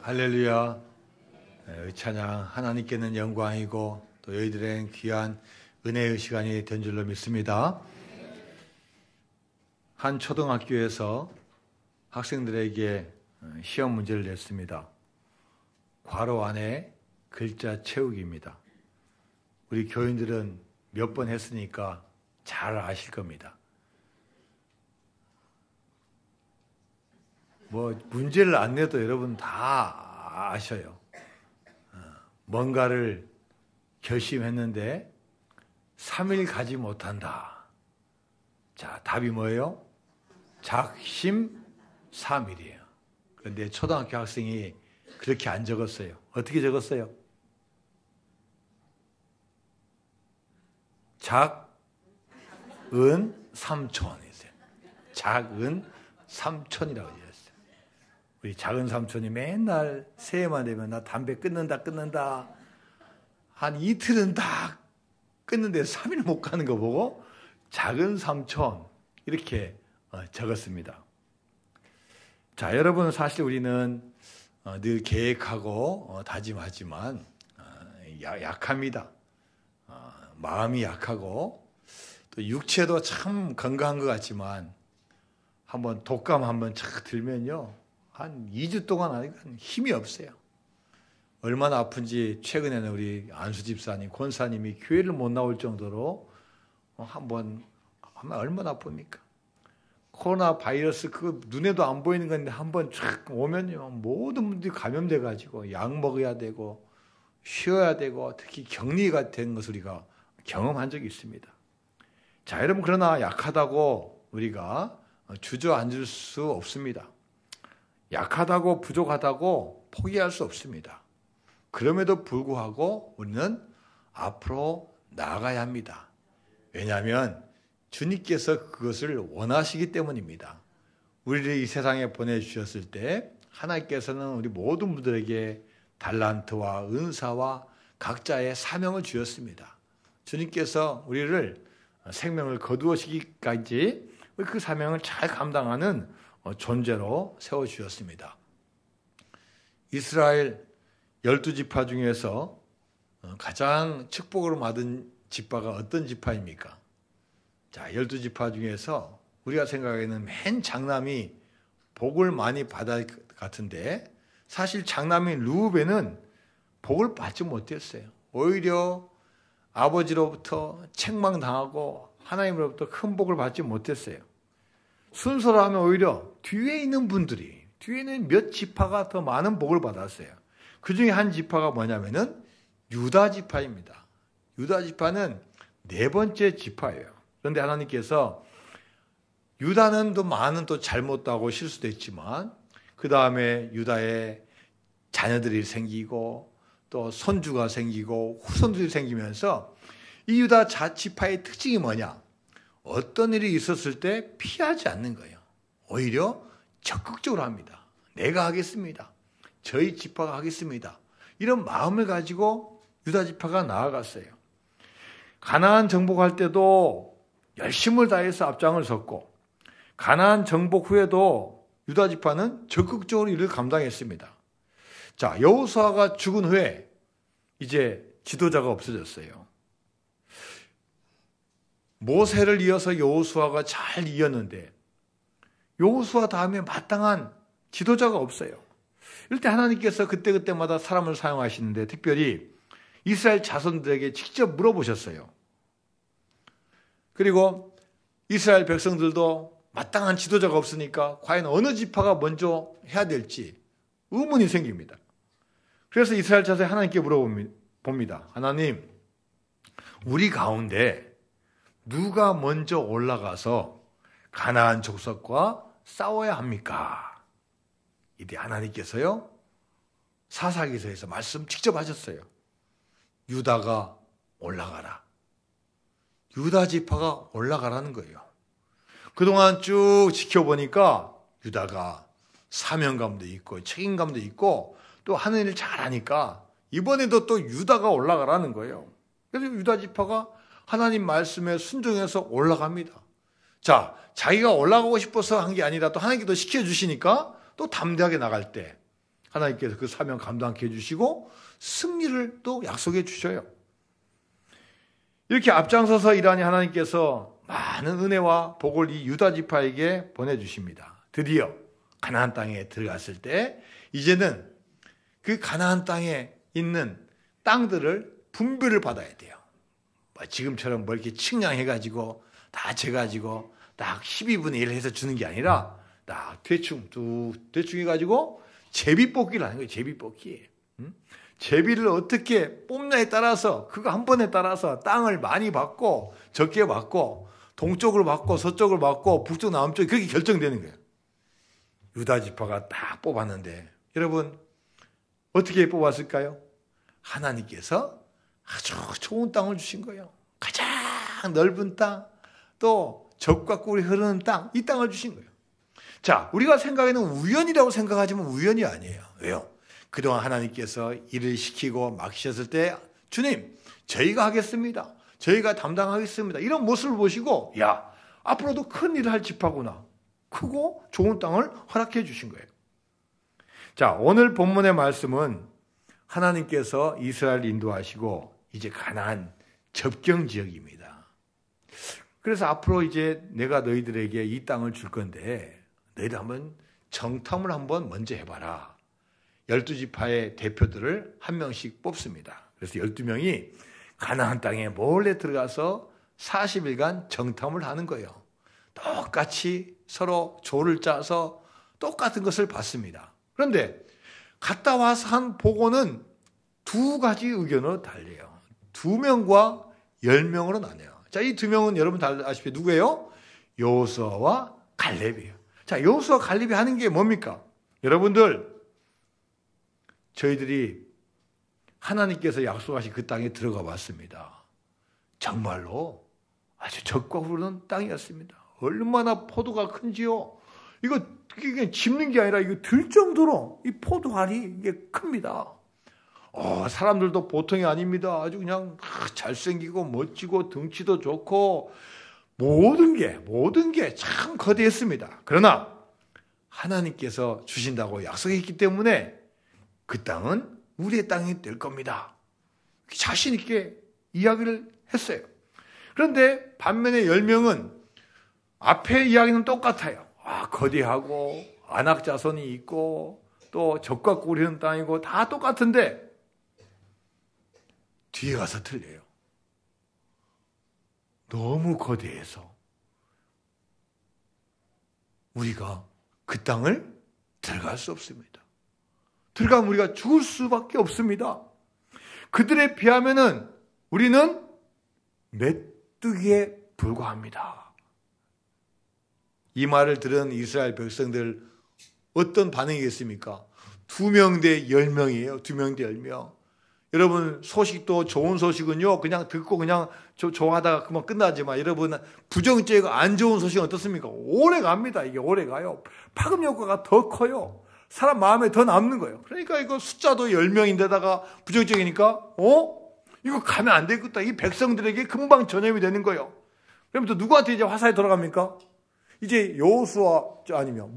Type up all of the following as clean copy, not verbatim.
할렐루야. 찬양 하나님께는 영광이고 또 너희들의 귀한 은혜의 시간이 된 줄로 믿습니다. 한 초등학교에서 학생들에게 시험 문제를 냈습니다. 괄호 안에 글자 채우기입니다. 우리 교인들은 몇 번 했으니까 잘 아실 겁니다. 문제를 안 내도 여러분 다 아셔요. 뭔가를 결심했는데 3일 가지 못한다. 자, 답이 뭐예요? 작심삼일이에요. 그런데 초등학교 학생이 그렇게 안 적었어요. 어떻게 적었어요? 작은삼촌이세요. 작은삼촌이라고 해요. 우리 작은 삼촌이 맨날 새해만 되면 나 담배 끊는다. 한 이틀은 다 끊는데 3일 못 가는 거 보고 작은 삼촌 이렇게 적었습니다. 자, 여러분 사실 우리는 늘 계획하고 다짐하지만 약합니다. 마음이 약하고 또 육체도 참 건강한 것 같지만 한번 독감 한번 착 들면요. 한 2주 동안 힘이 없어요. 얼마나 아픈지 최근에는 우리 안수 집사님, 권사님이 교회를 못 나올 정도로 한번 하면 얼마나 아픕니까? 코로나 바이러스 그 눈에도 안 보이는 건데 한번 쫙 오면요. 모든 분들이 감염돼 가지고 약 먹어야 되고 쉬어야 되고 특히 격리가 된 것을 우리가 경험한 적이 있습니다. 자, 여러분 그러나 약하다고 우리가 주저앉을 수 없습니다. 약하다고 부족하다고 포기할 수 없습니다. 그럼에도 불구하고 우리는 앞으로 나아가야 합니다. 왜냐하면 주님께서 그것을 원하시기 때문입니다. 우리를 이 세상에 보내주셨을 때 하나님께서는 우리 모든 분들에게 달란트와 은사와 각자의 사명을 주셨습니다. 주님께서 우리를 생명을 거두시기까지 그 사명을 잘 감당하는 존재로 세워주셨습니다. 이스라엘 12지파 중에서 가장 축복을 받은 지파가 어떤 지파입니까? 자, 12지파 중에서 우리가 생각하기에는 맨 장남이 복을 많이 받을 것 같은데 사실 장남인 르우벤은 복을 받지 못했어요. 오히려 아버지로부터 책망당하고 하나님으로부터 큰 복을 받지 못했어요. 순서로 하면 오히려 뒤에 있는 분들이, 뒤에는 몇 지파가 더 많은 복을 받았어요. 그 중에 한 지파가 뭐냐면은 유다 지파입니다. 유다 지파는 4번째 지파예요. 그런데 하나님께서 유다는 또 많은 또 잘못도 하고 실수도 했지만 그 다음에 유다의 자녀들이 생기고 또 손주가 생기고 후손들이 생기면서 이 유다 지파의 특징이 뭐냐? 어떤 일이 있었을 때 피하지 않는 거예요. 오히려 적극적으로 합니다. 내가 하겠습니다. 저희 지파가 하겠습니다. 이런 마음을 가지고 유다 지파가 나아갔어요. 가나안 정복할 때도 열심을 다해서 앞장을 섰고 가나안 정복 후에도 유다 지파는 적극적으로 일을 감당했습니다. 자, 여호수아가 죽은 후에 이제 지도자가 없어졌어요. 모세를 이어서 여호수아가 잘 이었는데 여호수아 다음에 마땅한 지도자가 없어요. 이럴 때 하나님께서 그때그때마다 사람을 사용하시는데 특별히 이스라엘 자손들에게 직접 물어보셨어요. 그리고 이스라엘 백성들도 마땅한 지도자가 없으니까 과연 어느 지파가 먼저 해야 될지 의문이 생깁니다. 그래서 이스라엘 자손이 하나님께 물어봅니다. 하나님, 우리 가운데 누가 먼저 올라가서 가나안 족속과 싸워야 합니까? 이때 하나님께서요 사사기서에서 말씀 직접 하셨어요. 유다가 올라가라. 유다 지파가 올라가라는 거예요. 그동안 쭉 지켜보니까 유다가 사명감도 있고 책임감도 있고 또 하는 일을 잘하니까 이번에도 또 유다가 올라가라는 거예요. 그래서 유다 지파가 하나님 말씀에 순종해서 올라갑니다. 자, 자기가 올라가고 싶어서 한 게 아니라 또 하나님께서 시켜주시니까 또 담대하게 나갈 때 하나님께서 그 사명 감당케 해주시고 승리를 또 약속해 주셔요. 이렇게 앞장서서 일하니 하나님께서 많은 은혜와 복을 이 유다 지파에게 보내주십니다. 드디어 가나안 땅에 들어갔을 때 이제는 그 가나안 땅에 있는 땅들을 분배를 받아야 돼요. 지금처럼 뭐 이렇게 측량해가지고 다 재가지고 딱 12분의 1 해서 주는 게 아니라 딱 대충 해가지고 제비뽑기를 하는 거예요. 제비뽑기. 제비를 어떻게 뽑냐에 따라서 그거 한 번에 따라서 땅을 많이 받고 적게 받고 동쪽으로 받고 서쪽으로 받고 북쪽 남쪽 그렇게 결정되는 거예요. 유다 지파가 딱 뽑았는데 여러분 어떻게 뽑았을까요? 하나님께서 아주 좋은 땅을 주신 거예요. 가장 넓은 땅, 또 적과 꿀이 흐르는 땅, 이 땅을 주신 거예요. 자, 우리가 생각에는 우연이라고 생각하지만 우연이 아니에요. 왜요? 그동안 하나님께서 일을 시키고 맡기셨을 때 주님, 저희가 하겠습니다. 저희가 담당하겠습니다. 이런 모습을 보시고 야, 앞으로도 큰 일을 할 지파구나. 크고 좋은 땅을 허락해 주신 거예요. 자, 오늘 본문의 말씀은 하나님께서 이스라엘 인도하시고 이제 가나안 접경 지역입니다. 그래서 앞으로 이제 내가 너희들에게 이 땅을 줄 건데 너희들 한번 정탐을 한번 먼저 해봐라. 12지파의 대표들을 한 명씩 뽑습니다. 그래서 12명이 가나안 땅에 몰래 들어가서 40일간 정탐을 하는 거예요. 똑같이 서로 조를 짜서 똑같은 것을 봤습니다. 그런데 갔다 와서 한 보고는 두 가지 의견으로 달려요. 2명과 10명으로 나뉘어요. 자, 이 2명은 여러분 다 아시다시피 누구예요? 여호수아와 갈렙이에요. 자, 여호수아 갈렙이 하는 게 뭡니까? 여러분들, 저희들이 하나님께서 약속하신 그 땅에 들어가 봤습니다. 정말로 아주 적과 흐르는 땅이었습니다. 얼마나 포도가 큰지요. 이게 짚는 게 아니라 이거 들 정도로 이 포도알이 이게 큽니다. 사람들도 보통이 아닙니다. 아주 그냥 잘생기고 멋지고 덩치도 좋고 모든 게 참 거대했습니다. 그러나 하나님께서 주신다고 약속했기 때문에 그 땅은 우리의 땅이 될 겁니다. 자신 있게 이야기를 했어요. 그런데 반면에 10명은 앞에 이야기는 똑같아요. 거대하고 안악 자손이 있고 또 적과 꿀이는 땅이고 다 똑같은데 뒤에 가서 틀려요. 너무 거대해서 우리가 그 땅을 들어갈 수 없습니다. 들어가면 우리가 죽을 수밖에 없습니다. 그들에 비하면은 우리는 메뚜기에 불과합니다. 이 말을 들은 이스라엘 백성들 어떤 반응이겠습니까? 2명 대 10명이에요. 2명 대 10명. 여러분 소식도 좋은 소식은요 그냥 듣고 그냥 좋아하다가 그만 끝나지만 여러분 부정적이고 안 좋은 소식은 어떻습니까? 오래 갑니다. 이게 오래 가요. 파급 효과가 더 커요. 사람 마음에 더 남는 거예요. 그러니까 이거 숫자도 10명인데다가 부정적이니까 이거 가면 안 되겠다. 이 백성들에게 금방 전염이 되는 거예요. 그럼 또 누구한테 이제 화살이 돌아갑니까? 이제 여호수아 아니면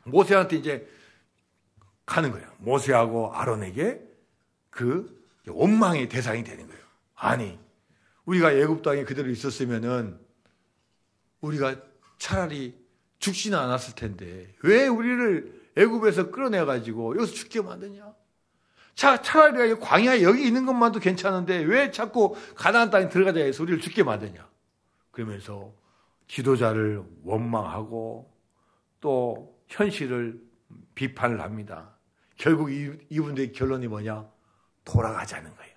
모세한테 이제 가는 거예요. 모세하고 아론에게 그 원망의 대상이 되는 거예요. 아니, 우리가 애굽 땅에 그대로 있었으면은 우리가 차라리 죽지는 않았을 텐데 왜 우리를 애굽에서 끌어내가지고 여기서 죽게 만드냐? 차라리 광야에 여기 있는 것만도 괜찮은데 왜 자꾸 가나안 땅에 들어가자 해서 우리를 죽게 만드냐? 그러면서 지도자를 원망하고 또 현실을 비판을 합니다. 결국 이분들의 결론이 뭐냐? 돌아가자는 거예요.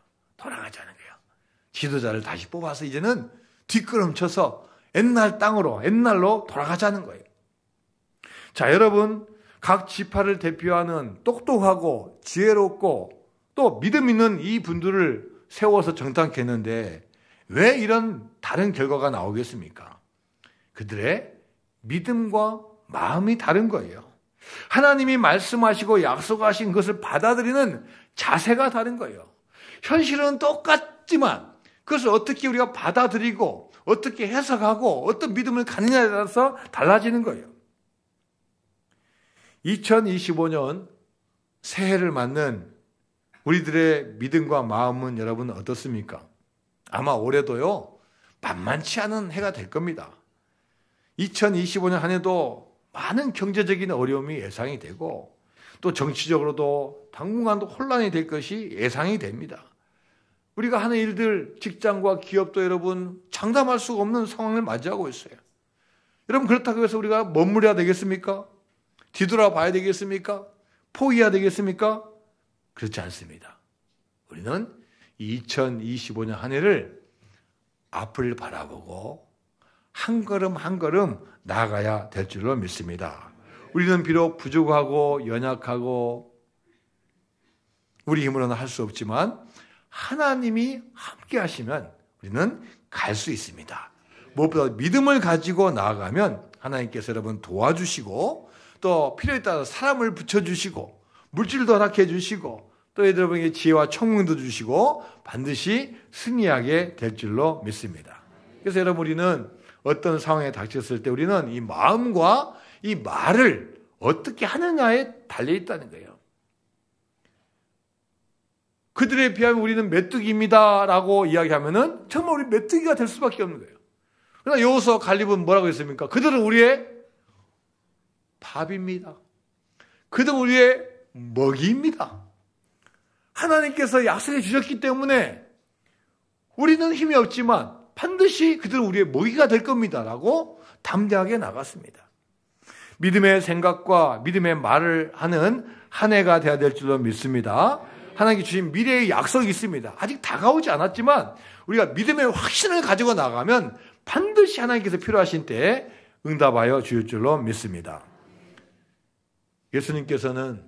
지도자를 다시 뽑아서 이제는 뒷걸음쳐서 옛날로 돌아가자는 거예요. 자, 여러분, 각 지파를 대표하는 똑똑하고 지혜롭고 또 믿음 있는 이 분들을 세워서 정탐케 했는데 왜 이런 다른 결과가 나오겠습니까? 그들의 믿음과 마음이 다른 거예요. 하나님이 말씀하시고 약속하신 것을 받아들이는 자세가 다른 거예요. 현실은 똑같지만 그것을 어떻게 우리가 받아들이고 어떻게 해석하고 어떤 믿음을 갖느냐에 따라서 달라지는 거예요. 2025년 새해를 맞는 우리들의 믿음과 마음은 여러분 어떻습니까? 아마 올해도요, 만만치 않은 해가 될 겁니다. 2025년 한 해도 많은 경제적인 어려움이 예상이 되고 또 정치적으로도 당분간도 혼란이 될 것이 예상이 됩니다. 우리가 하는 일들, 직장과 기업도 여러분 장담할 수가 없는 상황을 맞이하고 있어요. 여러분 그렇다고 해서 우리가 머무려야 되겠습니까? 뒤돌아봐야 되겠습니까? 포기해야 되겠습니까? 그렇지 않습니다. 우리는 2025년 한 해를 앞을 바라보고 한 걸음 한 걸음 나아가야 될 줄로 믿습니다. 우리는 비록 부족하고 연약하고 우리 힘으로는 할 수 없지만 하나님이 함께 하시면 우리는 갈 수 있습니다. 무엇보다 믿음을 가지고 나아가면 하나님께서 여러분 도와주시고 또 필요에 따라 사람을 붙여주시고 물질도 허락해 주시고 또 여러분에게 지혜와 총명도 주시고 반드시 승리하게 될 줄로 믿습니다. 그래서 여러분 우리는 어떤 상황에 닥쳤을 때 우리는 이 마음과 이 말을 어떻게 하느냐에 달려있다는 거예요. 그들에 비하면 우리는 메뚜기입니다라고 이야기하면은 정말 우리 메뚜기가 될 수밖에 없는 거예요. 그러나 여호수아 갈렙은 뭐라고 했습니까? 그들은 우리의 밥입니다. 그들은 우리의 먹이입니다. 하나님께서 약속해 주셨기 때문에 우리는 힘이 없지만 반드시 그들은 우리의 먹이가 될 겁니다라고 담대하게 나갔습니다. 믿음의 생각과 믿음의 말을 하는 한 해가 되어야 될 줄로 믿습니다. 하나님께 주신 미래의 약속이 있습니다. 아직 다가오지 않았지만 우리가 믿음의 확신을 가지고 나가면 반드시 하나님께서 필요하신 때에 응답하여 주실 줄로 믿습니다. 예수님께서는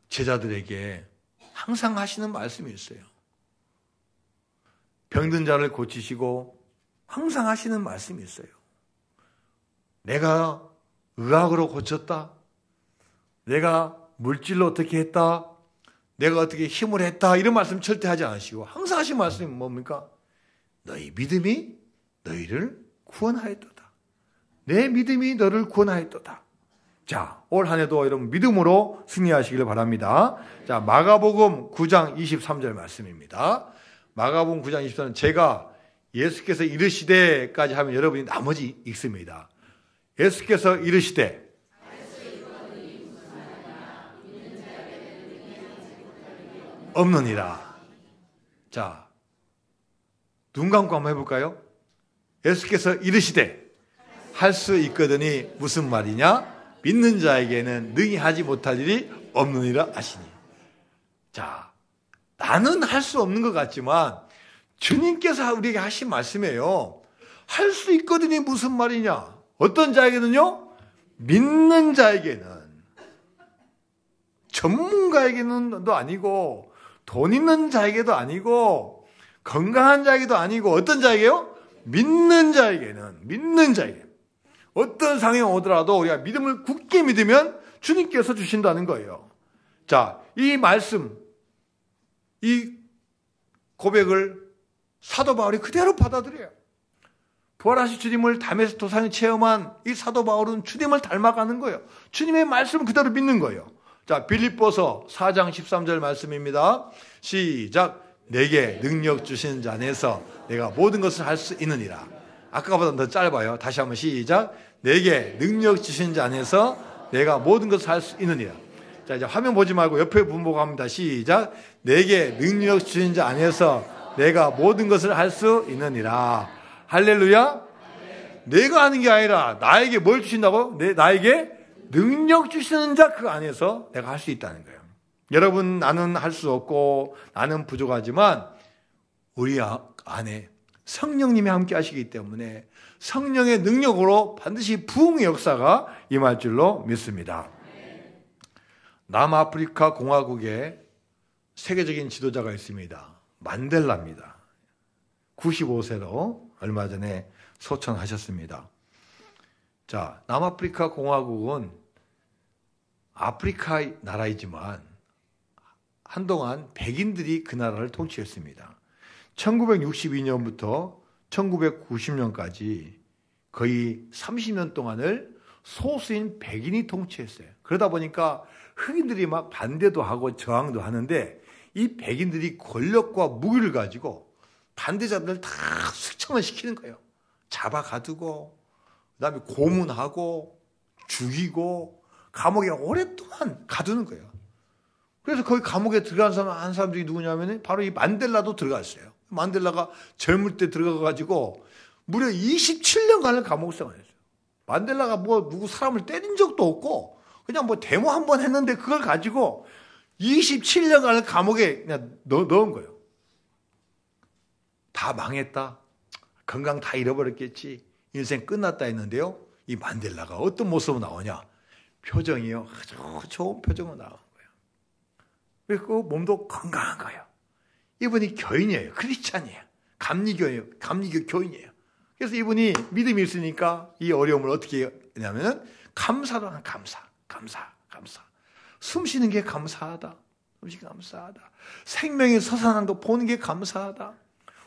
제자들에게 항상 하시는 말씀이 있어요. 병든 자를 고치시고 항상 하시는 말씀이 있어요. 내가 의학으로 고쳤다. 내가 물질로 어떻게 했다. 내가 어떻게 힘을 했다. 이런 말씀 절대 하지 않으시고 항상 하신 말씀이 뭡니까? 너희 믿음이 너희를 구원하였도다. 내 믿음이 너를 구원하였도다. 자, 올 한 해도 여러분 믿음으로 승리하시기를 바랍니다. 자, 마가복음 9장 23절 말씀입니다. 마가복음 9장 23절 제가 예수께서 이르시되까지 하면 여러분이 나머지 읽습니다. 예수께서 이르시되 없느니라. 자, 눈 감고 한번 해볼까요? 예수께서 이르시되 할 수 있거든이 무슨 말이냐? 믿는 자에게는 능히 하지 못할 일이 없느니라 하시니. 자, 나는 할 수 없는 것 같지만 주님께서 우리에게 하신 말씀이에요. 할 수 있거든이 무슨 말이냐? 어떤 자에게는요? 믿는 자에게는. 전문가에게는도 아니고 돈 있는 자에게도 아니고 건강한 자에게도 아니고 어떤 자에게요? 믿는 자에게는. 믿는 자에게. 어떤 상황이 오더라도 우리가 믿음을 굳게 믿으면 주님께서 주신다는 거예요. 자, 이 말씀, 이 고백을 사도 바울이 그대로 받아들여요. 부활하신 주님을 담에서 도산에 체험한 이 사도 바울은 주님을 닮아가는 거예요. 주님의 말씀을 그대로 믿는 거예요. 자, 빌립보서 4장 13절 말씀입니다. 시작. 내게 능력 주신 자 안에서 내가 모든 것을 할 수 있느니라. 아까보다 더 짧아요. 다시 한번 시작. 내게 능력 주신 자 안에서 내가 모든 것을 할 수 있느니라. 자, 이제 화면 보지 말고 옆에 분 보고 합니다. 시작. 내게 능력 주신 자 안에서 내가 모든 것을 할 수 있느니라. 할렐루야. 내가 하는 게 아니라 나에게 뭘 주신다고? 나에게 능력 주시는 자 그 안에서 내가 할 수 있다는 거예요. 여러분, 나는 할 수 없고 나는 부족하지만 우리 안에 성령님이 함께 하시기 때문에 성령의 능력으로 반드시 부흥의 역사가 임할 줄로 믿습니다. 남아프리카 공화국에 세계적인 지도자가 있습니다. 만델라입니다. 95세로 얼마 전에 소천하셨습니다. 자, 남아프리카 공화국은 아프리카 나라이지만 한동안 백인들이 그 나라를 통치했습니다. 1962년부터 1990년까지 거의 30년 동안을 소수인 백인이 통치했어요. 그러다 보니까 흑인들이 막 반대도 하고 저항도 하는데 이 백인들이 권력과 무기를 가지고 반대자들을 다 숙청을 시키는 거예요. 잡아 가두고 그다음에 고문하고 죽이고 감옥에 오랫동안 가두는 거예요. 그래서 거기 감옥에 들어간 사람 한 사람들이 누구냐면 바로 이 만델라도 들어갔어요. 만델라가 젊을 때 들어가가지고 무려 27년간을 감옥 생활했어요. 만델라가 뭐 누구 사람을 때린 적도 없고 그냥 뭐 데모 한 번 했는데 그걸 가지고 27년간을 감옥에 그냥 넣은 거예요. 다 망했다. 건강 다 잃어버렸겠지. 인생 끝났다 했는데요. 이 만델라가 어떤 모습으로 나오냐. 표정이요. 아주 좋은 표정으로 나오는 거예요. 그리고 몸도 건강한 거예요. 이분이 교인이에요. 크리스찬이에요. 감리교예요. 감리교 교인이에요. 그래서 이분이 믿음이 있으니까 이 어려움을 어떻게 하냐면 감사로 하는 감사. 숨 쉬는 게 감사하다. 생명이 솟아나는 거 보는 게 감사하다.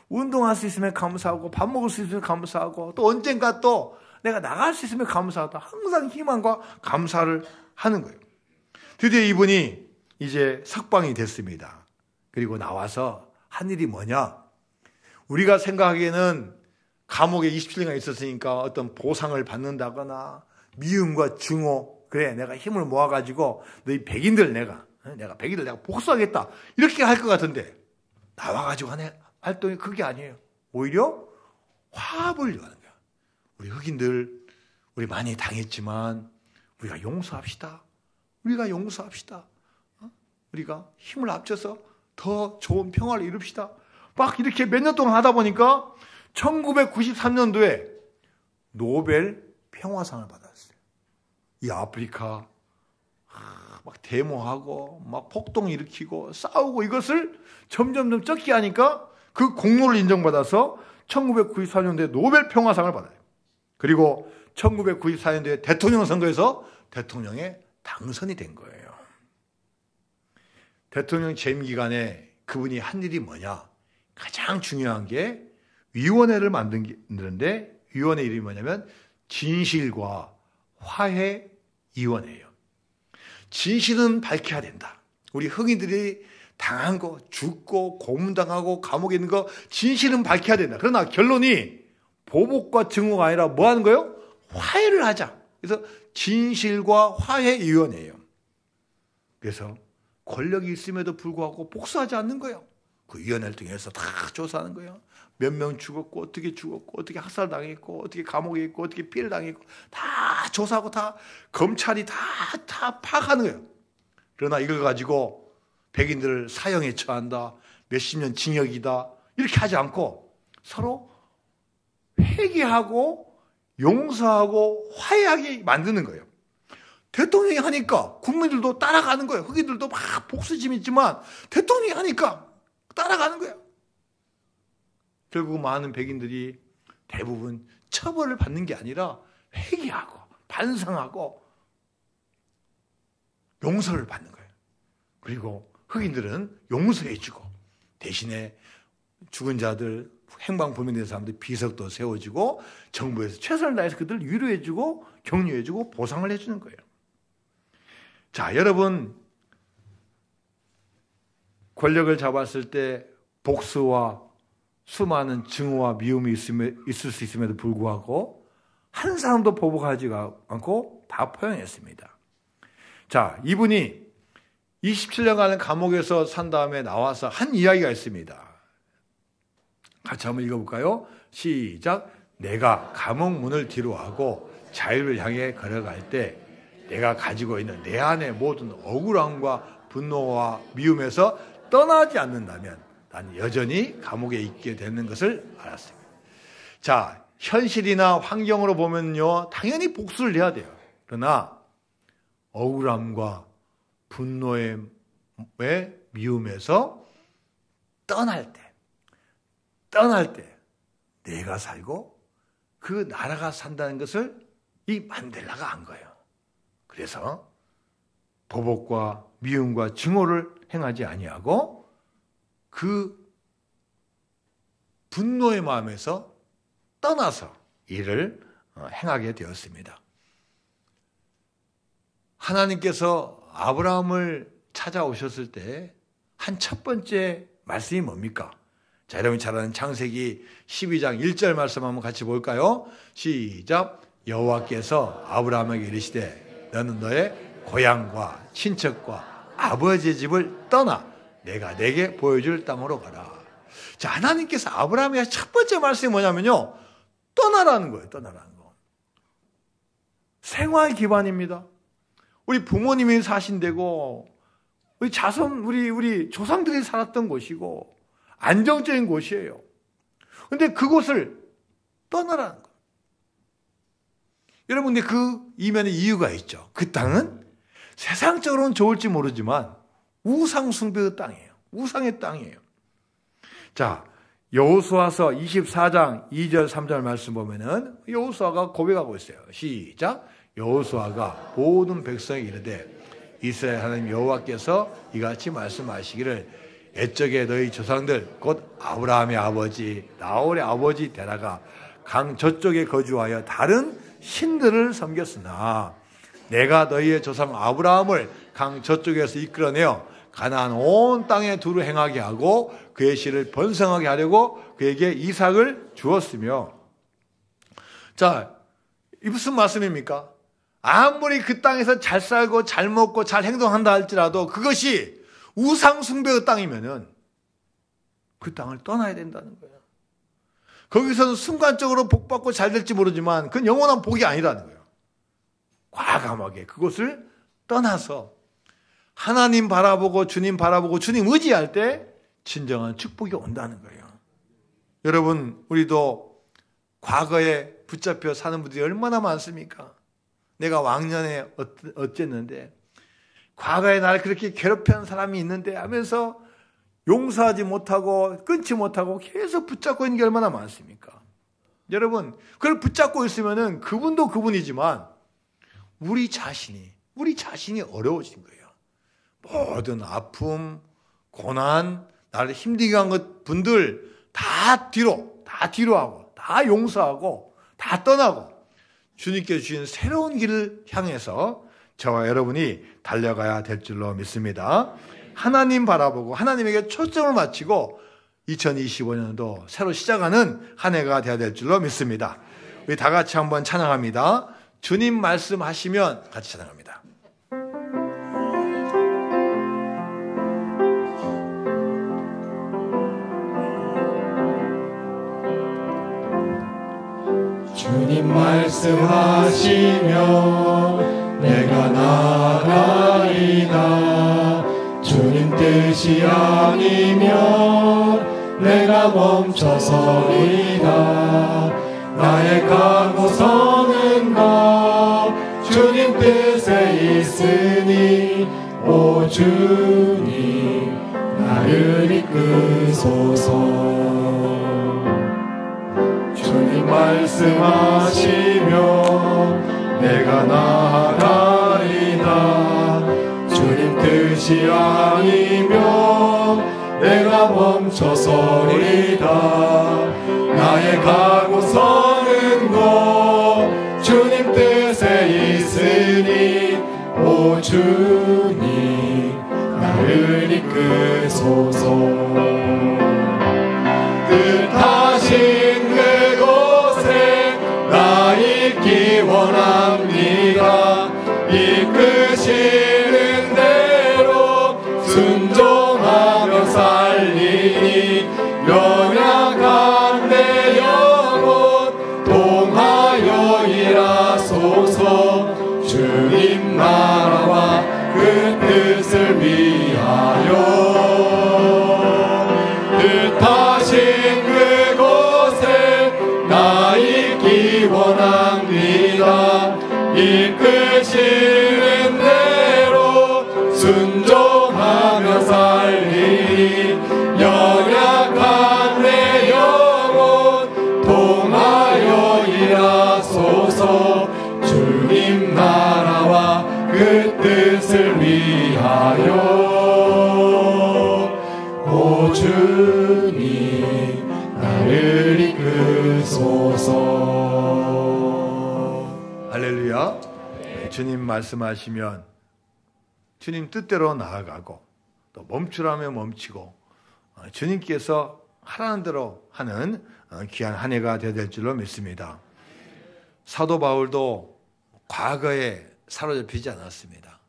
운동할 수 있으면 감사하고 밥 먹을 수 있으면 감사하고 또 언젠가 또 내가 나갈 수 있으면 감사하다. 항상 희망과 감사를 하는 거예요. 드디어 이분이 이제 석방이 됐습니다. 그리고 나와서 한 일이 뭐냐? 우리가 생각하기에는 감옥에 27년간 있었으니까 어떤 보상을 받는다거나 미움과 증오, 그래 내가 힘을 모아가지고 너희 백인들 내가 백인들 내가 복수하겠다 이렇게 할 것 같은데 나와가지고 하는 활동이 그게 아니에요. 오히려 화합을 요하는 거야. 우리 흑인들 우리 많이 당했지만 우리가 용서합시다. 우리가 힘을 합쳐서 더 좋은 평화를 이룹시다. 막 이렇게 몇 년 동안 하다 보니까 1993년도에 노벨 평화상을 받았어요. 이 아프리카 막 데모하고 막 폭동 일으키고 싸우고 이것을 점점 적게 하니까 그 공로를 인정받아서 1994년도에 노벨 평화상을 받아요. 그리고 1994년도에 대통령 선거에서 대통령에 당선이 된 거예요. 대통령 재임 기간에 그분이 한 일이 뭐냐? 가장 중요한 게 위원회를 만드는데 위원회 이름이 뭐냐면 진실과 화해위원회예요. 진실은 밝혀야 된다. 우리 흑인들이 당한 거, 죽고 고문당하고 감옥에 있는 거 진실은 밝혀야 된다. 그러나 결론이 보복과 증오가 아니라 뭐 하는 거예요? 화해를 하자. 그래서 진실과 화해위원회예요. 그래서 권력이 있음에도 불구하고 복수하지 않는 거예요. 그 위원회를 통해서 다 조사하는 거예요. 몇 명 죽었고 어떻게 학살당했고 어떻게 감옥에 있고 어떻게 피해를 당했고 다 조사하고 다 검찰이 다 파악하는 거예요. 그러나 이걸 가지고 백인들을 사형에 처한다. 몇십 년 징역이다. 이렇게 하지 않고 서로 회개하고 용서하고 화해하게 만드는 거예요. 대통령이 하니까 국민들도 따라가는 거예요. 흑인들도 막 복수심이 있지만 대통령이 하니까 따라가는 거예요. 결국 많은 백인들이 대부분 처벌을 받는 게 아니라 회개하고 반성하고 용서를 받는 거예요. 그리고 흑인들은 용서해주고 대신에 죽은 자들 행방불명된 사람들 비석도 세워지고 정부에서 최선을 다해서 그들을 위로해주고 격려해주고 보상을 해주는 거예요. 자, 여러분 권력을 잡았을 때 복수와 수많은 증오와 미움이 있을 수 있음에도 불구하고 한 사람도 보복하지 않고 다 포용했습니다. 자, 이분이 27년간 감옥에서 산 다음에 나와서 한 이야기가 있습니다. 같이 한번 읽어볼까요? 시작. 내가 감옥 문을 뒤로하고 자유를 향해 걸어갈 때 내가 가지고 있는 내 안의 모든 억울함과 분노와 미움에서 떠나지 않는다면 난 여전히 감옥에 있게 되는 것을 알았습니다. 자, 현실이나 환경으로 보면요, 당연히 복수를 해야 돼요. 그러나 억울함과 분노의 미움에서 떠날 때 내가 살고 그 나라가 산다는 것을 이 만델라가 안 거예요. 그래서 보복과 미움과 증오를 행하지 아니하고 그 분노의 마음에서 떠나서 일을 행하게 되었습니다. 하나님께서 아브라함을 찾아오셨을 때 한 첫 번째 말씀이 뭡니까? 자, 여러분이 잘 아는 창세기 12장 1절 말씀 한번 같이 볼까요? 시작. 여호와께서 아브라함에게 이르시되 너는 너의 고향과 친척과 아버지의 집을 떠나 내가 내게 보여줄 땅으로 가라. 자, 하나님께서 아브라함에게 첫 번째 말씀이 뭐냐면요, 떠나라는 거예요. 떠나라는 거. 생활 기반입니다. 우리 부모님이 사신 데고 우리 자손, 우리 조상들이 살았던 곳이고 안정적인 곳이에요. 그런데 그곳을 떠나라는 거예요. 여러분, 근데 그 이면에 이유가 있죠. 그 땅은 세상적으로는 좋을지 모르지만 우상 숭배의 땅이에요. 우상의 땅이에요. 자, 여호수아서 24장 2절 3절 말씀 보면은 여호수아가 고백하고 있어요. 시작. 여호수아가 모든 백성에게 이르되 이스라엘 하나님 여호와께서 이같이 말씀하시기를 옛적에 너희 조상들 곧 아브라함의 아버지 나홀의 아버지 데라가 강 저쪽에 거주하여 다른 신들을 섬겼으나 내가 너희의 조상 아브라함을 강 저쪽에서 이끌어내어 가나안 온 땅에 두루 행하게 하고 그의 씨를 번성하게 하려고 그에게 이삭을 주었으며. 자, 이 무슨 말씀입니까? 아무리 그 땅에서 잘 살고 잘 먹고 잘 행동한다 할지라도 그것이 우상 숭배의 땅이면은 그 땅을 떠나야 된다는 거예요. 거기서는 순간적으로 복받고 잘 될지 모르지만 그건 영원한 복이 아니라는 거예요. 과감하게 그곳을 떠나서 하나님 바라보고 주님 바라보고 주님 의지할 때 진정한 축복이 온다는 거예요. 여러분, 우리도 과거에 붙잡혀 사는 분들이 얼마나 많습니까? 내가 왕년에 어쨌는데 과거에 나를 그렇게 괴롭히는 사람이 있는데 하면서 용서하지 못하고 끊지 못하고 계속 붙잡고 있는 게 얼마나 많습니까? 여러분, 그걸 붙잡고 있으면은 그분도 그분이지만 우리 자신이 어려워진 거예요. 모든 아픔, 고난, 나를 힘들게 한 것 분들 다 뒤로 하고 다 용서하고 다 떠나고 주님께서 주신 새로운 길을 향해서 저와 여러분이 달려가야 될 줄로 믿습니다. 하나님 바라보고 하나님에게 초점을 맞추고 2025년도 새로 시작하는 한 해가 되어야 될 줄로 믿습니다. 우리 다 같이 한번 찬양합니다. 주님 말씀하시면 같이 찬양합니다. 주님 말씀하시면 내가 나가리다. 주님 뜻이 아니면 내가 멈춰서리다. 나의 가고 서는 것 주님 뜻에 있으니 오 주님 나를 이끄소서. 주님 말씀하시면 내가 나가리다. 주님 뜻이 아니면 내가 멈춰서리다. 나의 가고 서는 곳 주님 뜻에 있으니 오 주님 나를 이끄소서. 뜻하신 그곳에 나 있기 원합니다. 이끄시는 대로 순종하며 살리니 연약한 내 영혼 통하여 일하소서. 주님 나라와 그 뜻을 위하여 뜻하신 그곳에 나 있기 원합니다. 이끄시는 대로 순종하며 살리니 연약한 내 영혼 통하여 일하소서. 주님 나라와 그 뜻을 위하여 오 주님 나를 이끄소서. 할렐루야. 주님 말씀하시면 주님 뜻대로 나아가고 또 멈추라면 멈추고 주님께서 하라는 대로 하는 귀한 한 해가 되어야 될 줄로 믿습니다. 사도 바울도 과거에 사로잡히지 않았습니다.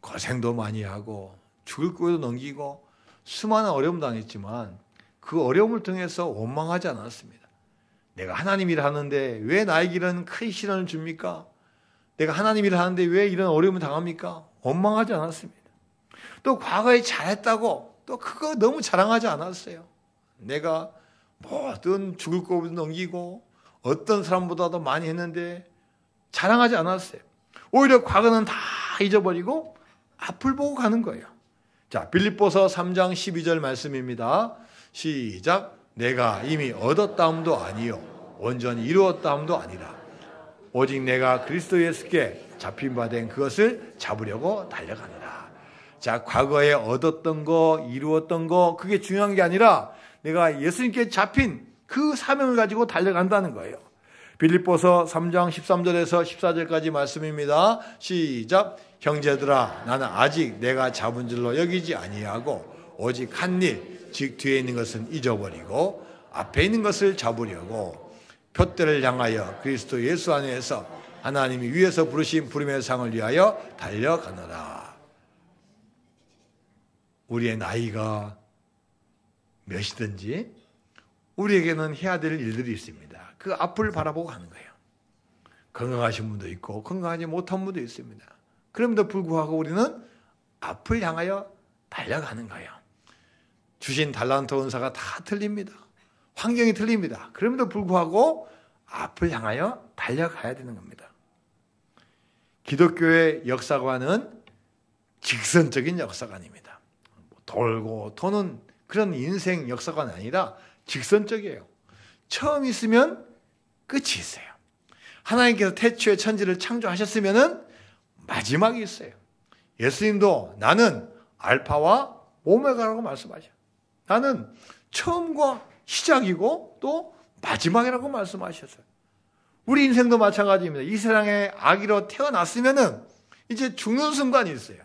고생도 많이 하고 죽을 거에도 넘기고 수많은 어려움도 당했지만 그 어려움을 통해서 원망하지 않았습니다. 내가 하나님 일을 하는데 왜 나에게 이런 큰 시련을 줍니까? 내가 하나님 일을 하는데 왜 이런 어려움을 당합니까? 원망하지 않았습니다. 또 과거에 잘했다고 또 그거 너무 자랑하지 않았어요. 내가 뭐든 죽을 거에도 넘기고 어떤 사람보다도 많이 했는데 자랑하지 않았어요. 오히려 과거는 다 잊어버리고 앞을 보고 가는 거예요. 자, 빌립보서 3장 12절 말씀입니다. 시작. 내가 이미 얻었다함도 아니요 온전히 이루었다함도 아니라 오직 내가 그리스도 예수께 잡힌 바 된 그것을 잡으려고 달려가느라. 자, 과거에 얻었던 거, 이루었던 거 그게 중요한 게 아니라 내가 예수님께 잡힌 그 사명을 가지고 달려간다는 거예요. 빌립보서 3장 13절에서 14절까지 말씀입니다. 시작. 형제들아, 나는 아직 내가 잡은 줄로 여기지 아니하고 오직 한 일, 즉 뒤에 있는 것은 잊어버리고 앞에 있는 것을 잡으려고 표대를 향하여 그리스도 예수 안에서 하나님이 위에서 부르신 부름의 상을 위하여 달려가노라. 우리의 나이가 몇이든지 우리에게는 해야 될 일들이 있습니다. 그 앞을 바라보고 가는 거예요. 건강하신 분도 있고 건강하지 못한 분도 있습니다. 그럼에도 불구하고 우리는 앞을 향하여 달려가는 거예요. 주신 달란트 은사가 다 틀립니다. 환경이 틀립니다. 그럼에도 불구하고 앞을 향하여 달려가야 되는 겁니다. 기독교의 역사관은 직선적인 역사관입니다. 돌고 도는 그런 인생 역사관이 아니라 직선적이에요. 처음 있으면 끝이 있어요. 하나님께서 태초에 천지를 창조하셨으면 마지막이 있어요. 예수님도 나는 알파와 오메가라고 말씀하셔요. 나는 처음과 시작이고 또 마지막이라고 말씀하셨어요. 우리 인생도 마찬가지입니다. 이 세상에 아기로 태어났으면 이제 죽는 순간이 있어요.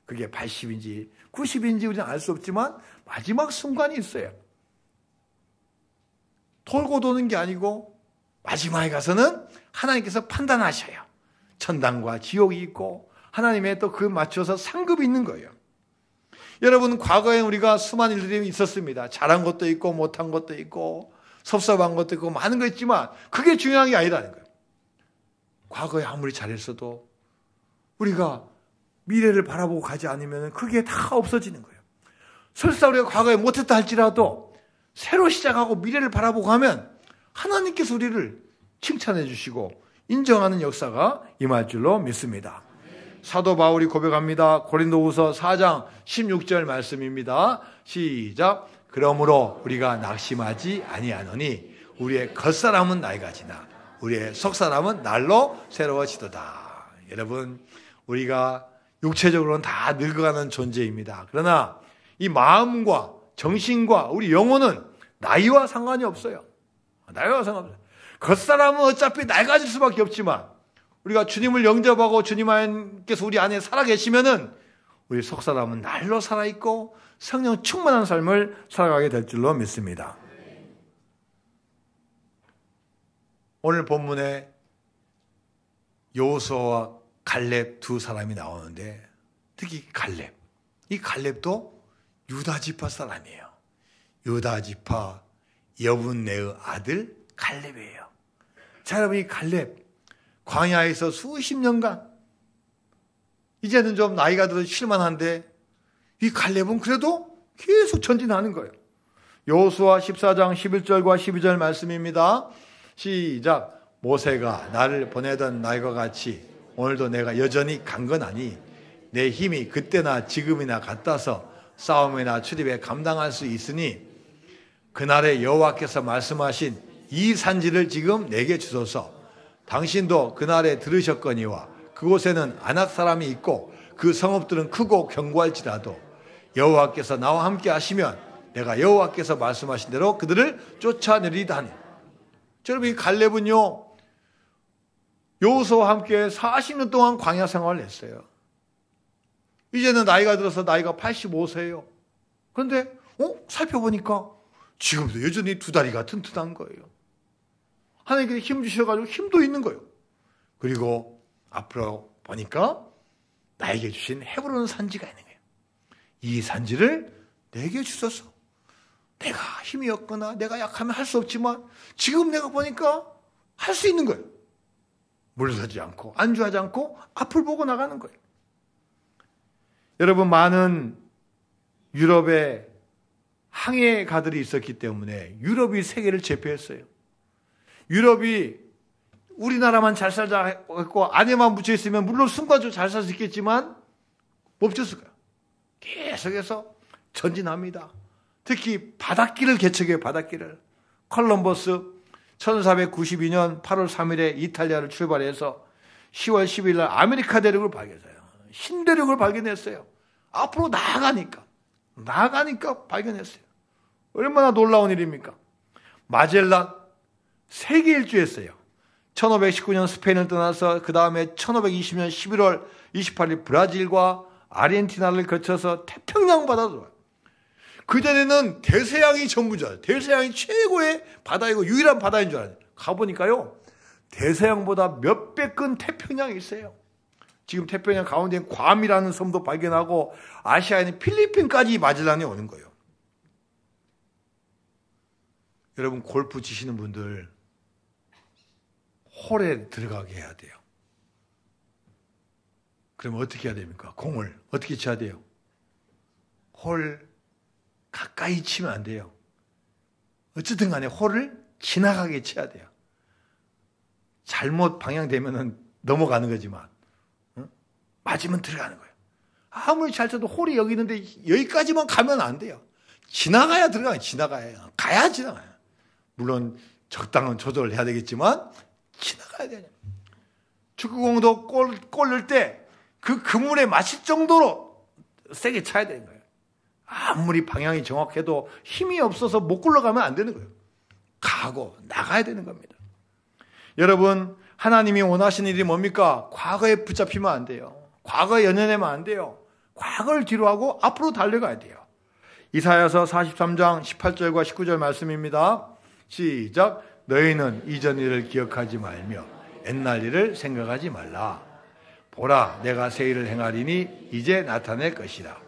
그게 80인지 90인지 우리는 알 수 없지만 마지막 순간이 있어요. 돌고 도는 게 아니고 마지막에 가서는 하나님께서 판단하셔요. 천당과 지옥이 있고 하나님의 또 그 맞춰서 상급이 있는 거예요. 여러분, 과거에 우리가 수많은 일들이 있었습니다. 잘한 것도 있고 못한 것도 있고 섭섭한 것도 있고 많은 거 있지만 그게 중요한 게 아니라는 거예요. 과거에 아무리 잘했어도 우리가 미래를 바라보고 가지 않으면 그게 다 없어지는 거예요. 설사 우리가 과거에 못했다 할지라도 새로 시작하고 미래를 바라보고 가면 하나님께서 우리를 칭찬해 주시고 인정하는 역사가 임할 줄로 믿습니다. 사도 바울이 고백합니다. 고린도후서 4장 16절 말씀입니다. 시작. 그러므로 우리가 낙심하지 아니하노니 우리의 겉사람은 나이가 지나 우리의 속사람은 날로 새로워지도다. 여러분, 우리가 육체적으로는 다 늙어가는 존재입니다. 그러나 이 마음과 정신과 우리 영혼은 나이와 상관이 없어요. 나이와 상관없어요. 겉사람은 어차피 낡아질 수밖에 없지만 우리가 주님을 영접하고 주님께서 우리 안에 살아계시면은 우리 속사람은 날로 살아있고 성령 충만한 삶을 살아가게 될 줄로 믿습니다. 오늘 본문에 여호수아와 갈렙 두 사람이 나오는데 특히 갈렙, 이 갈렙도 유다 지파 사람이에요. 유다 지파 여분네의 아들 갈렙이에요. 자, 여러분, 이 갈렙 광야에서 수십 년간 이제는 좀 나이가 들어 쉴만한데 이 갈렙은 그래도 계속 전진하는 거예요. 여호수아 14장 11절과 12절 말씀입니다. 시작. 모세가 나를 보내던 날과 같이 오늘도 내가 여전히 강건하니 내 힘이 그때나 지금이나 같아서 싸움이나 출입에 감당할 수 있으니 그날에 여호와께서 말씀하신 이 산지를 지금 내게 주소서. 당신도 그날에 들으셨거니와 그곳에는 아낙 사람이 있고 그 성읍들은 크고 견고할지라도 여호와께서 나와 함께 하시면 내가 여호와께서 말씀하신 대로 그들을 쫓아내리다 하니. 여러분, 이 갈렙은요 여호수아와 함께 40년 동안 광야 생활을 했어요. 이제는 나이가 들어서 나이가 85세예요. 그런데 살펴보니까 지금도 여전히 두 다리가 튼튼한 거예요. 하나님께서 힘 주셔가지고 힘도 있는 거예요. 그리고 앞으로 보니까 나에게 주신 헤브론 산지가 있는 거예요. 이 산지를 내게 주소서. 내가 힘이 없거나 내가 약하면 할 수 없지만 지금 내가 보니까 할 수 있는 거예요. 물러서지 않고 안주하지 않고 앞을 보고 나가는 거예요. 여러분, 많은 유럽의 항해가들이 있었기 때문에 유럽이 세계를 제패했어요. 유럽이 우리나라만 잘 살자 했고 안에만 묻혀 있으면 물론 순간적으로 잘 살 수 있겠지만 멈췄을 거예요. 계속해서 전진합니다. 특히 바닷길을 개척해요. 바닷길을. 콜럼버스 1492년 8월 3일에 이탈리아를 출발해서 10월 10일 날 아메리카 대륙을 발견했어요. 신대륙을 발견했어요. 앞으로 나아가니까 발견했어요. 얼마나 놀라운 일입니까? 마젤란 세계 일주했어요. 1519년 스페인을 떠나서 그 다음에 1520년 11월 28일 브라질과 아르헨티나를 거쳐서 태평양 바다로 와요. 그전에는 대서양이 전부잖아요. 대서양이 최고의 바다이고 유일한 바다인 줄 알아요. 가보니까요, 대서양보다 몇백 근 태평양이 있어요. 지금 태평양 가운데 괌이라는 섬도 발견하고 아시아에 있는 필리핀까지 마젤란에 오는 거예요. 여러분, 골프 치시는 분들 홀에 들어가게 해야 돼요. 그러면 어떻게 해야 됩니까? 공을 어떻게 쳐야 돼요? 홀 가까이 치면 안 돼요. 어쨌든 간에 홀을 지나가게 쳐야 돼요. 잘못 방향되면 넘어가는 거지만 맞으면 들어가는 거예요. 아무리 잘 쳐도 홀이 여기 있는데 여기까지만 가면 안 돼요. 지나가야 들어가요. 가야 지나가요. 물론 적당한 조절을 해야 되겠지만 지나가야 돼요. 축구공도 골 넣을 때 그 그물에 맞힐 정도로 세게 차야 되는 거예요. 아무리 방향이 정확해도 힘이 없어서 못 굴러가면 안 되는 거예요. 가고 나가야 되는 겁니다. 여러분, 하나님이 원하시는 일이 뭡니까? 과거에 붙잡히면 안 돼요. 과거에 연연하면 안 돼요. 과거를 뒤로 하고 앞으로 달려가야 돼요. 이사야서 43장 18절과 19절 말씀입니다. 시작. 너희는 이전 일을 기억하지 말며 옛날 일을 생각하지 말라. 보라, 내가 새 일을 행하리니 이제 나타낼 것이라.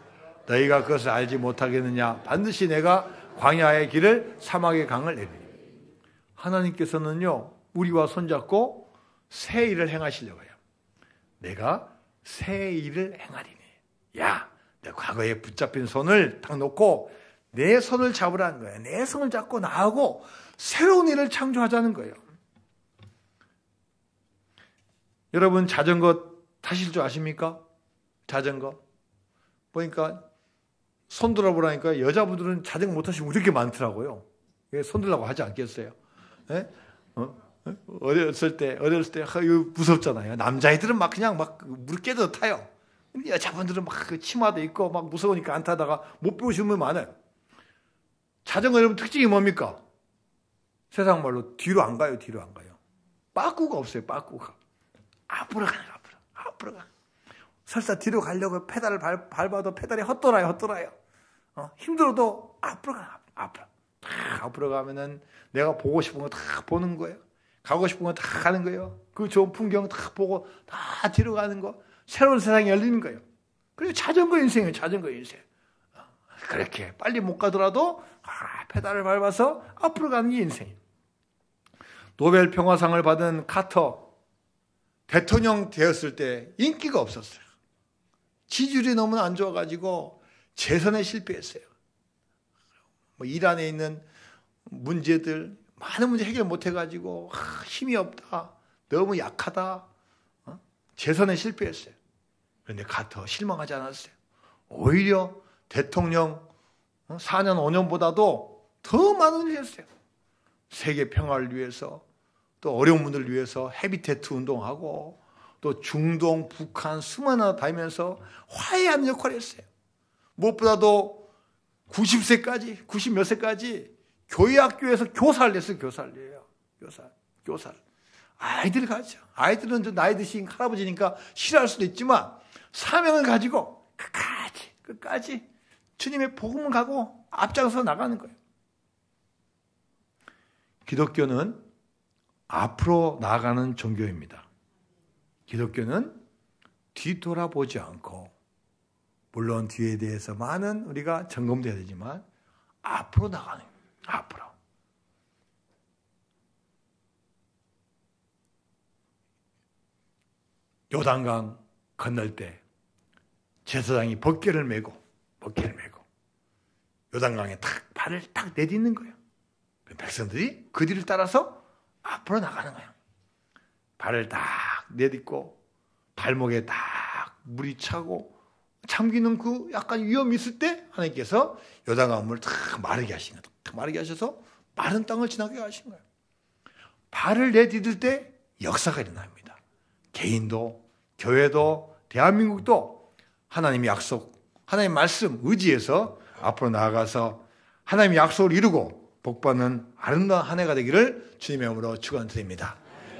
너희가 그것을 알지 못하겠느냐? 반드시 내가 광야의 길을 사막의 강을 내리니. 하나님께서는요, 우리와 손잡고 새 일을 행하시려고 해요. 내가 새 일을 행하리니. 야, 내 과거에 붙잡힌 손을 딱 놓고 내 손을 잡으라는 거예요. 내 손을 잡고 나하고 새로운 일을 창조하자는 거예요. 여러분, 자전거 타실 줄 아십니까? 자전거. 보니까 손 들어보라니까 여자분들은 자전거 못 타시면 이렇게 많더라고요. 손 들라고 하지 않겠어요? 네? 어렸을 때 이거 무섭잖아요. 남자애들은 막 그냥 막 물 깨져 타요. 근데 여자분들은 막 치마도 있고 막 무서우니까 안 타다가 못 배우시는 분 많아요. 자전거 여러분 특징이 뭡니까? 세상 말로 뒤로 안 가요. 빠꾸가 없어요. 빠꾸가. 앞으로 가는 거야. 앞으로 가. 설사 뒤로 가려고 페달을 밟아도 페달이 헛돌아요. 힘들어도 앞으로 가. 앞으로 가면은 내가 보고 싶은 거 다 보는 거예요. 가고 싶은 거 다 가는 거예요. 그 좋은 풍경 다 보고 다 뒤로 가는 거. 새로운 세상이 열리는 거예요. 그리고 자전거 인생이에요. 그렇게 빨리 못 가더라도 페달을 밟아서 앞으로 가는 게 인생이에요. 노벨 평화상을 받은 카터 대통령 되었을 때 인기가 없었어요. 지지율이 너무 안 좋아가지고 재선에 실패했어요. 이란에 있는 문제들 많은 문제 해결 못해가지고 힘이 없다, 너무 약하다, 재선에 실패했어요. 그런데 카터 실망하지 않았어요. 오히려 대통령 4년 5년보다도 더 많은 일을 했어요. 세계 평화를 위해서, 또 어려운 분들을 위해서 헤비테트 운동하고, 또 중동, 북한 수많은 나라 다니면서 화해하는 역할을 했어요. 무엇보다도 90세까지, 90 몇 세까지 교회 학교에서 교사를 했어요. 교사를. 아이들 가르쳐. 아이들은 좀 나이 드신 할아버지니까 싫어할 수도 있지만 사명을 가지고 끝까지 주님의 복음을 가고 앞장서 나가는 거예요. 기독교는 앞으로 나아가는 종교입니다. 기독교는 뒤돌아보지 않고, 물론 뒤에 대해서 많은 우리가 점검돼야 되지만 앞으로 나가는 거예요. 앞으로. 요단강 건널 때 제사장이 벗개를 메고 요단강에 탁 발을 딱 내딛는 거예요. 백성들이 그 뒤를 따라서 앞으로 나가는 거예요. 발을 딱 내딛고 발목에 딱 물이 차고 잠기는 그 약간 위험이 있을 때 하나님께서 요단강 물을 탁 마르게 하신 거예요. 탁 마르게 하셔서 마른 땅을 지나게 하신 거예요. 발을 내딛을 때 역사가 일어납니다. 개인도, 교회도, 대한민국도 하나님의 약속, 하나님의 말씀 의지해서 앞으로 나아가서 하나님의 약속을 이루고 복받는 아름다운 한 해가 되기를 주님의 이름으로 축원드립니다.